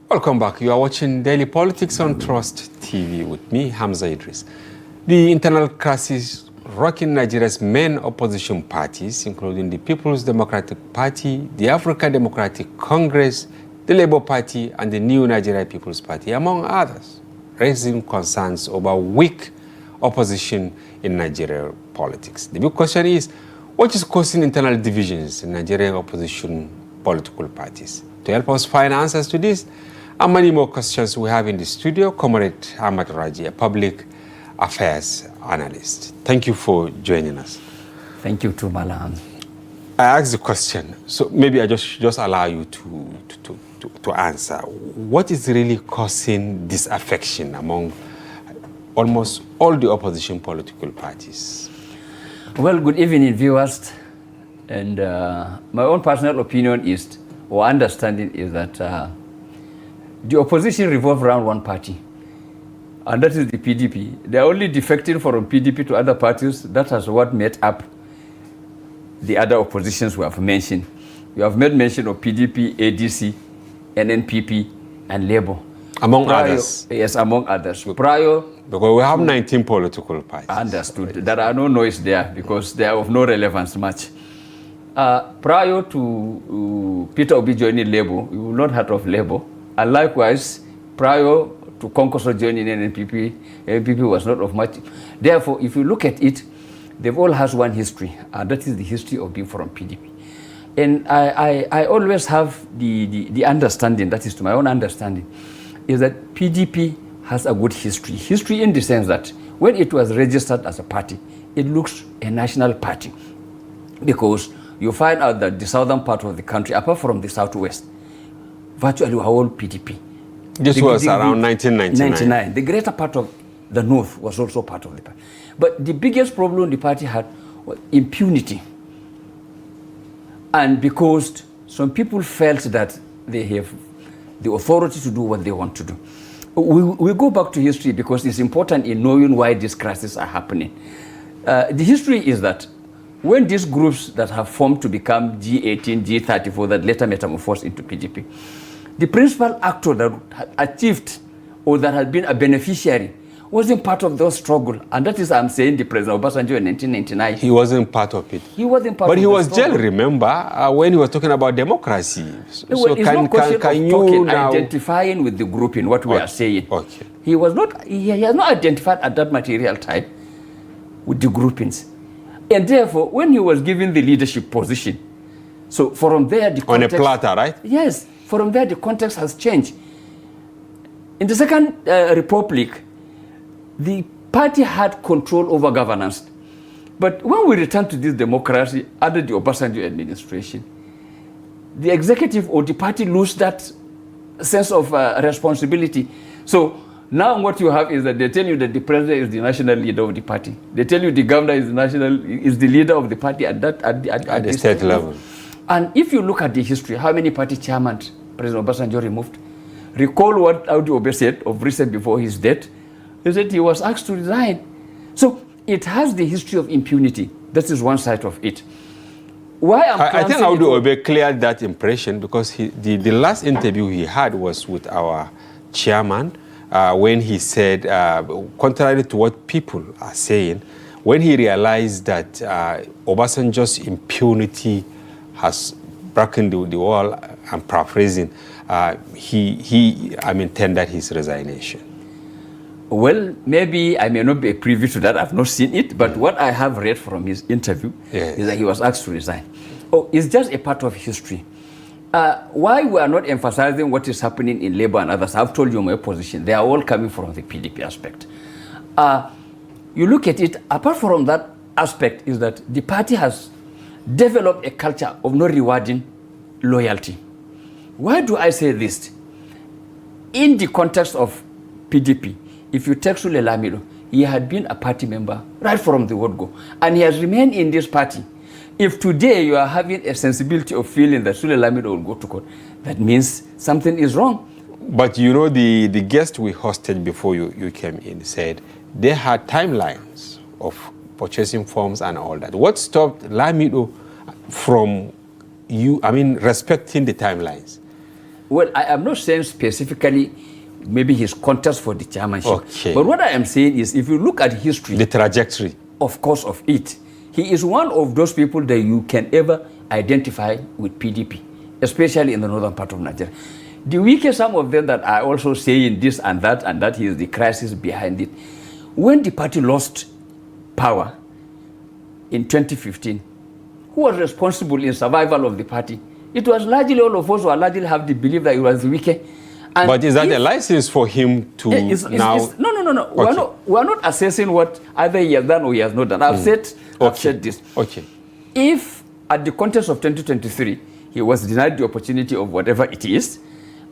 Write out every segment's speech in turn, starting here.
Welcome back. You are watching Daily Politics on Trust TV with me, Hamza Idris. The internal crisis rocking Nigeria's main opposition parties, including the People's Democratic Party, the African Democratic Congress, the Labour Party, and the New Nigeria People's Party, among others, raising concerns over weak opposition in Nigerian politics. The big question is, what is causing internal divisions in Nigerian opposition political parties? To help us find answers to this and many more questions, we have in the studio Comrade Ahmad Raji, a public affairs analyst. Thank you for joining us. Thank you too, Malam. I asked the question, so maybe I just allow you to answer. What is really causing disaffection among almost all the opposition political parties? Well, good evening, viewers. And my own personal opinion is, or understanding is that the opposition revolves around one party, and that is the PDP. They are only defecting from PDP to other parties. That is what made up the other oppositions we have mentioned. We have made mention of PDP, ADC, NNPP, and Labour. Among others? Yes, among others. Prior, because we have 19 political parties. Understood. There are no noise there because they are of no relevance much. Prior to Peter Obi joining Labour, we will not have of Labour. And likewise, prior to Konkoso joining NNPP was not of much. Therefore, if you look at it, they've all has one history, and that is the history of being from PDP. And I always have the understanding, that is to my own understanding, is that PDP has a good history. History in the sense that when it was registered as a party, it looks a national party. Because you find out that the southern part of the country, apart from the southwest, virtually were all PDP. This was around 1999. The greater part of the north was also part of the party. But the biggest problem the party had was impunity. And because some people felt that they have the authority to do what they want to do. We go back to history because it's important in knowing why these crises are happening. The history is that when these groups that have formed to become G18, G34, that later metamorphosed into PDP, the principal actor that had achieved or that had been a beneficiary wasn't part of those struggle. And that is, I'm saying, the President Obasanjo in 1999. He wasn't part of it. He wasn't part but of it. But he was jailed, remember, when he was talking about democracy. So it's not question of talking, identifying with the group in what we are saying. Okay. He has not identified at that material time with the groupings. And therefore, when he was given the leadership position, so from there the context... On a platter, right? Yes. From there the context has changed. In the Second Republic, the party had control over governance. But when we return to this democracy under the Obasanjo administration, the executive or the party lose that sense of responsibility. So now what you have is that they tell you that the president is the national leader of the party. They tell you the governor is the leader of the party at the state level. And if you look at the history, how many party chairmen President Obasanjo removed? Recall what Audu Obe said of recent before his death. He said he was asked to resign. So it has the history of impunity. That is one side of it. Why I think Audu Obe cleared that impression because the last interview he had was with our chairman when he said, contrary to what people are saying, when he realized that Obasanjo's impunity has broken the wall, I'm paraphrasing, he tendered his resignation. Well, maybe I may not be privy to that. I've not seen it, but what I have read from his interview is that he was asked to resign. Oh, it's just a part of history. Why we are not emphasizing what is happening in Labour and others, I've told you my position. They are all coming from the PDP aspect. You look at it, apart from that aspect, is that the party has developed a culture of not rewarding loyalty. Why do I say this? In the context of PDP, if you take Sule Lamido, he had been a party member right from the word go, and he has remained in this party. If today you are having a sensibility of feeling that Sule Lamido will go to court, that means something is wrong. But you know, the guest we hosted before you came in said they had timelines of purchasing forms and all that. What stopped Lamido from respecting the timelines? Well, I am not saying specifically maybe his contest for the chairmanship. Okay. But what I am saying is, if you look at history, the trajectory, of course, of it, he is one of those people that you can ever identify with PDP, especially in the northern part of Nigeria. The Wike, some of them that are also saying this and that is the crisis behind it. When the party lost power in 2015, who was responsible in survival of the party? It was largely all of us who largely have the belief that it was Wike. And but is that a license for him to now? No. Okay. We're not assessing what either he has done or he has not done. I've said this. Okay. If at the contest of 2023, he was denied the opportunity of whatever it is,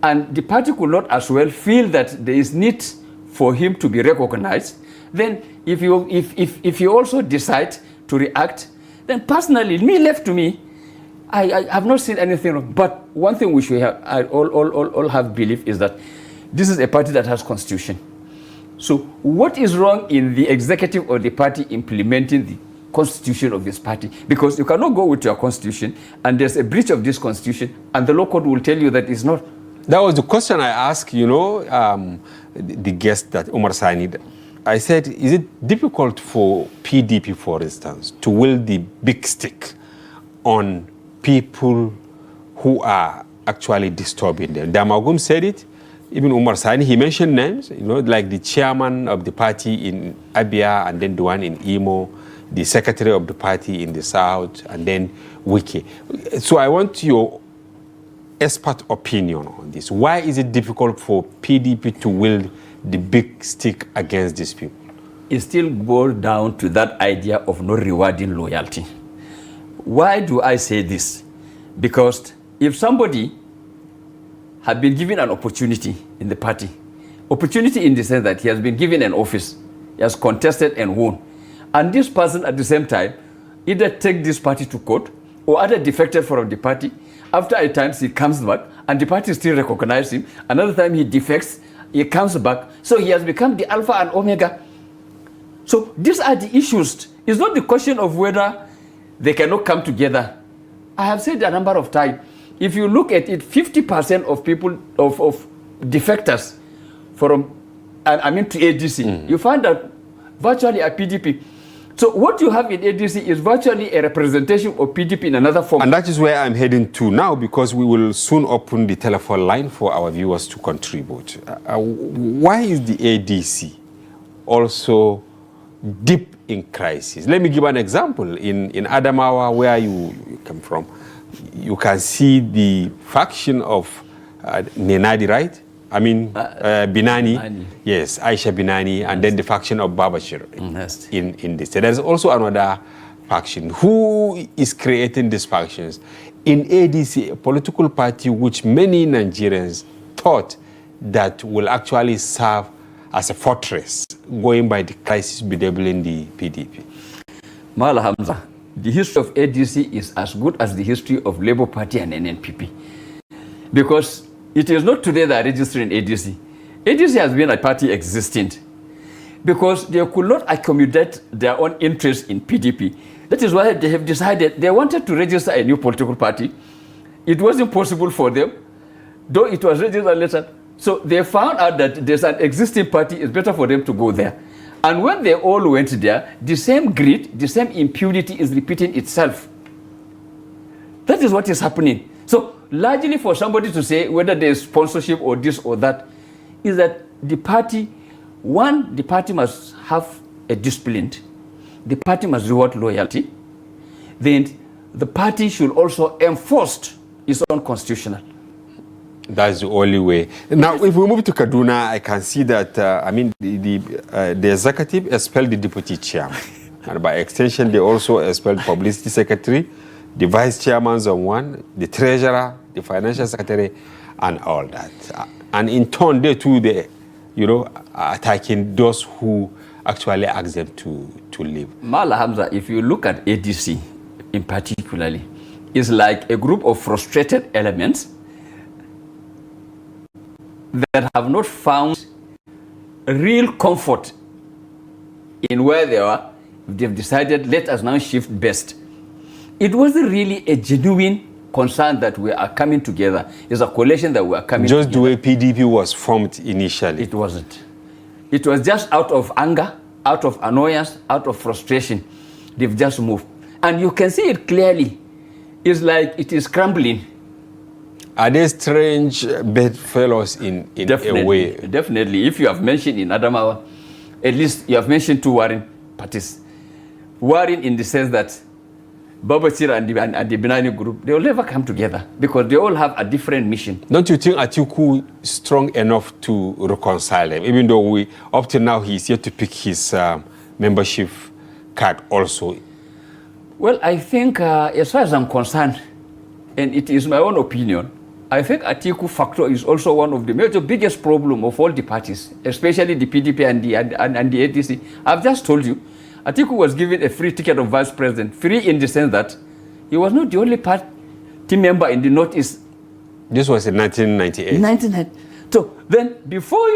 and the party could not as well feel that there is need for him to be recognized, then if you also decide to react, then personally, left to me, I have not seen anything wrong. But one thing we should have, all have belief is that this is a party that has constitution. So what is wrong in the executive or the party implementing the constitution of this party? Because you cannot go with your constitution and there's a breach of this constitution and the law code will tell you that it's not. That was the question I asked, the guest that Umar Sani. I said, is it difficult for PDP, for instance, to wield the big stick on people who are actually disturbing them? Damagum said it. Even Umar Sani, he mentioned names, like the chairman of the party in Abia and then the one in Imo, the secretary of the party in the south, and then Wike. So I want your expert opinion on this. Why is it difficult for PDP to wield the big stick against these people? It still boils down to that idea of not rewarding loyalty. Why do I say this? Because if somebody had been given an opportunity in the party, opportunity in the sense that he has been given an office, he has contested and won, and this person at the same time either take this party to court or either defected from the party, after a time he comes back and the party still recognizes him, another time he defects, he comes back, so he has become the alpha and omega. So these are the issues. It's not the question of whether they cannot come together. I have said a number of times, if you look at it, 50% of people, of defectors from, to ADC, you find that virtually a PDP. So what you have in ADC is virtually a representation of PDP in another form. And that is where I'm heading to now, because we will soon open the telephone line for our viewers to contribute. Why is the ADC also deep in crisis? Let me give an example. In Adamawa, where you come from, you can see the faction of Nenadi, right? Binani. Yes, Aisha Binani, and then the faction of Babashir in this. There's also another faction. Who is creating these factions? In ADC, a political party which many Nigerians thought that will actually serve as a fortress, going by the crisis bedeviling the PDP. Mala Hamza, the history of ADC is as good as the history of Labour Party and NNPP. Because it is not today that are registering ADC. ADC has been a party existing because they could not accommodate their own interest in PDP. That is why they have decided they wanted to register a new political party. It wasn't possible for them, though it was registered later. So they found out that there's an existing party, it's better for them to go there. And when they all went there, the same greed, the same impunity is repeating itself. That is what is happening. So largely for somebody to say whether there's sponsorship or this or that, is that the party, one, the party must have a discipline. The party must reward loyalty. Then the party should also enforce its own constitutional. That's the only way. Now, if we move to Kaduna, I can see that, the executive expelled the deputy chairman. And by extension, they also expelled publicity secretary, the vice chairman on one, the treasurer, the financial secretary, and all that. And in turn, they too, are attacking those who actually asked them to leave. Mala Hamza, if you look at ADC in particularly, it's like a group of frustrated elements that have not found real comfort in where they are. They've decided, let us now shift best. It wasn't really a genuine concerned that we are coming together. It's a coalition that we are coming together. Just the way PDP was formed initially. It wasn't. It was just out of anger, out of annoyance, out of frustration. They've just moved. And you can see it clearly. It's like it is crumbling. Are they strange bedfellows in a way? Definitely. If you have mentioned in Adamawa, at least you have mentioned two warring parties. Warring in the sense that Babachir and the Benani group, they will never come together because they all have a different mission. Don't you think Atiku is strong enough to reconcile them? Even though up to now, he's yet to pick his membership card also. Well, I think as far as I'm concerned, and it is my own opinion, I think Atiku factor is also one of the major biggest problem of all the parties, especially the PDP and the ADC. I've just told you, Atiku was given a free ticket of vice president, free in the sense that he was not the only party member in the Northeast. This was in 1998. So then, before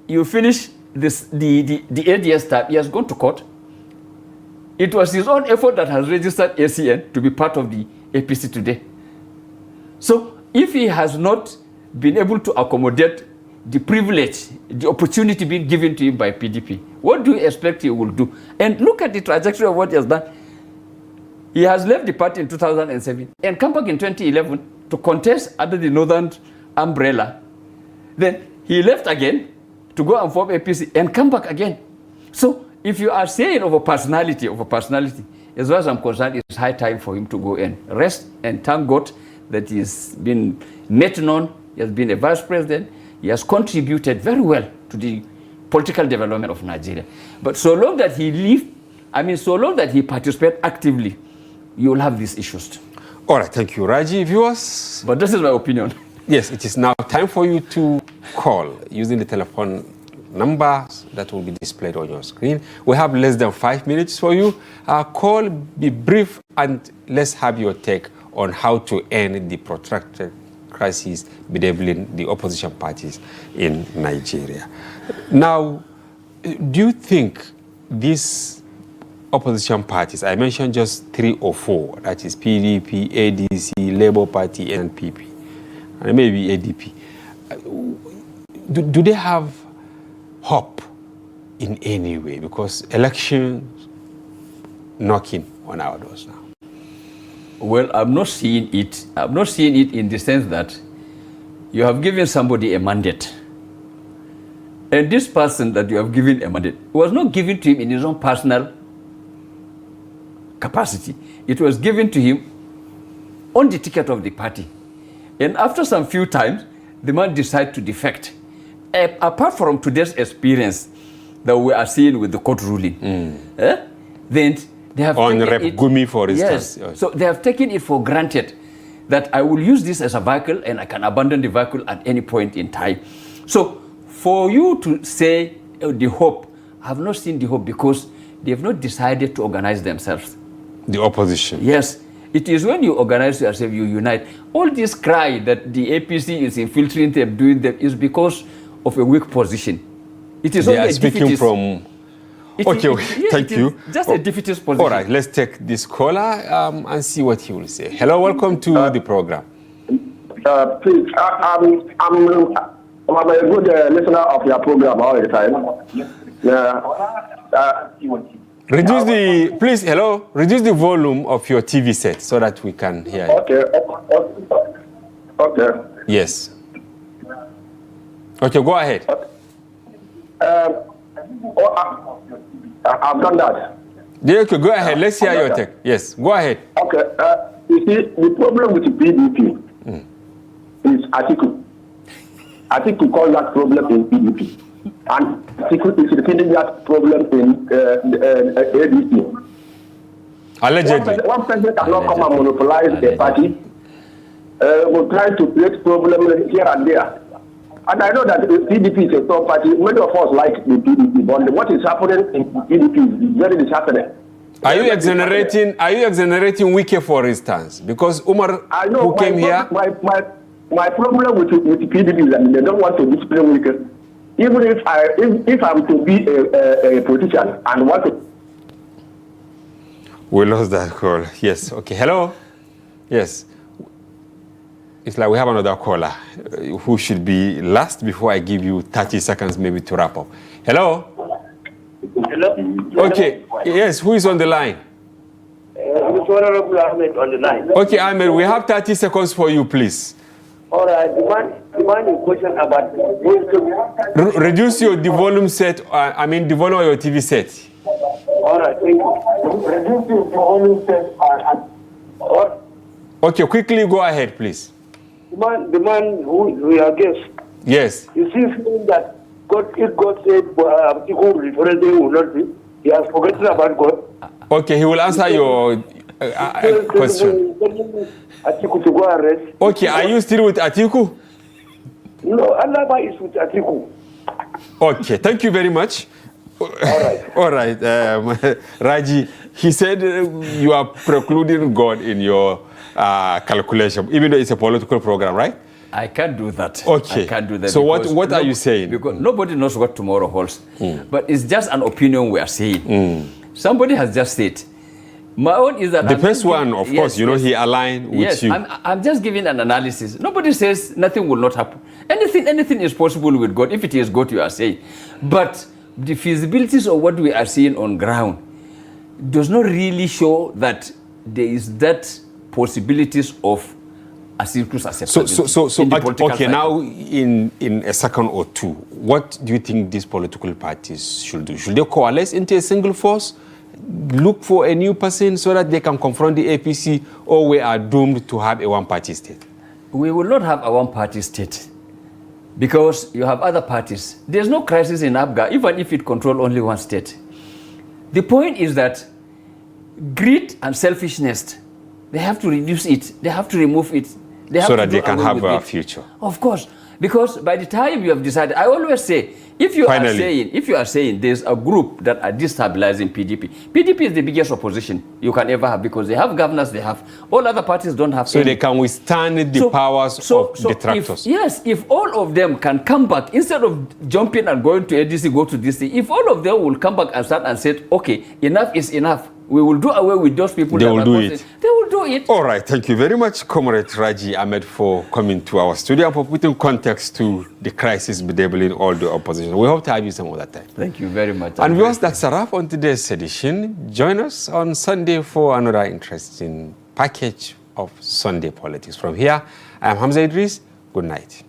you finish this, the ADS tab, he has gone to court. It was his own effort that has registered ACN to be part of the APC today. So if he has not been able to accommodate the privilege, the opportunity being given to him by PDP, what do you expect he will do? And look at the trajectory of what he has done. He has left the party in 2007 and come back in 2011 to contest under the Northern umbrella. Then he left again to go and form APC and come back again. So if you are saying of a personality, as far as I'm concerned, it's high time for him to go and rest and thank God that he's been made known, he has been a vice president, he has contributed very well to the political development of Nigeria. But so long that so long that he participates actively, you will have these issues. All right, thank you, Raji. Viewers? But this is my opinion. Yes, it is now time for you to call using the telephone numbers that will be displayed on your screen. We have less than 5 minutes for you. Call, be brief, and let's have your take on how to end the protracted crisis bedeviling the opposition parties in Nigeria. Now, do you think these opposition parties, I mentioned just 3 or 4, that is PDP, ADC, Labour Party, NPP, and maybe ADP, do they have hope in any way? Because elections knocking on our doors now. Well, I'm not seeing it. I'm not seeing it in the sense that you have given somebody a mandate. And this person that you have given a mandate was not given to him in his own personal capacity. It was given to him on the ticket of the party. And after some few times, the man decided to defect. Apart from today's experience that we are seeing with the court ruling, then they have on Rep Gumi, for instance. Yes. So they have taken it for granted that I will use this as a vehicle and I can abandon the vehicle at any point in time. So for you to say the hope, I have not seen the hope because they have not decided to organize themselves. The opposition. Yes. It is when you organize yourself, you unite. All this cry that the APC is infiltrating them, doing them, is because of a weak position. It is they are speaking from... Thank you. Just a defeatist position. All right, let's take this caller and see what he will say. Hello, welcome to the program. Please, I'm a good listener of your program all the time. Reduce the volume of your TV set so that we can hear you. Okay. Yes. Okay, go ahead. I've done that. Okay, go ahead. Let's hear your take. Yes, go ahead. Okay. You see, the problem with the PDP is Atiku. Atiku caused that problem in PDP. And Atiku is repeating that problem in ADC. Allegedly. One person cannot come and monopolize the party. We're trying to create problems here and there. And I know that the PDP is a top party. Many of us like the PDP, but what is happening in PDP is very disheartening. Are you exonerating Wike, for instance? Because Umar, who came here... My problem with the PDP is that they don't want to discipline Wike. Even if I'm to be a politician and want to... We lost that call. Yes. Okay. Hello? Yes. it's like we have another caller who should be last before I give you 30 seconds maybe to wrap up. Hello? Hello? Okay, yes, who is on the line? Mr. Honorable Ahmed on the line. Okay, Ahmed, we have 30 seconds for you, please. All right, the man in question about... Reduce the volume set, the volume of your TV set. All right, thank you. Reduce the volume set. Okay, quickly go ahead, please. The man who we are guest. Yes. You see, saying that if God said Atiku referendum will not be, he has forgotten about God. Okay, he will answer your question. Atiku to go arrest. Okay, are you still with Atiku? No, Allah is with Atiku. Okay, thank you very much. All right. All right, Raji, he said you are precluding God in your calculation, even though it's a political program, right? I can't do that. Okay. I can't do that. So what are you saying? Because nobody knows what tomorrow holds. But it's just an opinion we are saying. Somebody has just said, my own is that... The first one, of course, you know, he aligned with you. I'm just giving an analysis. Nobody says nothing will not happen. Anything is possible with God, if it is God you are saying. But the feasibilities of what we are seeing on ground does not really show that there is that possibilities of Atiku's acceptance. So okay, now in a second or two, what do you think these political parties should do? Should they coalesce into a single force, look for a new person so that they can confront the APC, or we are doomed to have a one-party state? We will not have a one-party state because you have other parties. There's no crisis in Abga, even if it controls only one state. The point is that greed and selfishness, they have to reduce it. They have to remove it. So that they can have a future. Of course. Because by the time you have decided, I always say, if you are saying there's a group that are destabilizing PDP, PDP is the biggest opposition you can ever have because they have governors, they have, all other parties don't have. So any. They can withstand the powers of detractors. If all of them can come back, instead of jumping and going to ADC, go to DC, if all of them will come back and start and say, okay, enough is enough, we will do away with those people. They will do it. They will do it. All right. Thank you very much, Comrade Raji Ahmed, for coming to our studio and for putting context to the crisis bedeviling all the opposition. We hope to have you some other time. Thank you very much. And viewers, that's a wrap on today's edition. Join us on Sunday for another interesting package of Sunday politics. From here, I am Hamza Idris. Good night.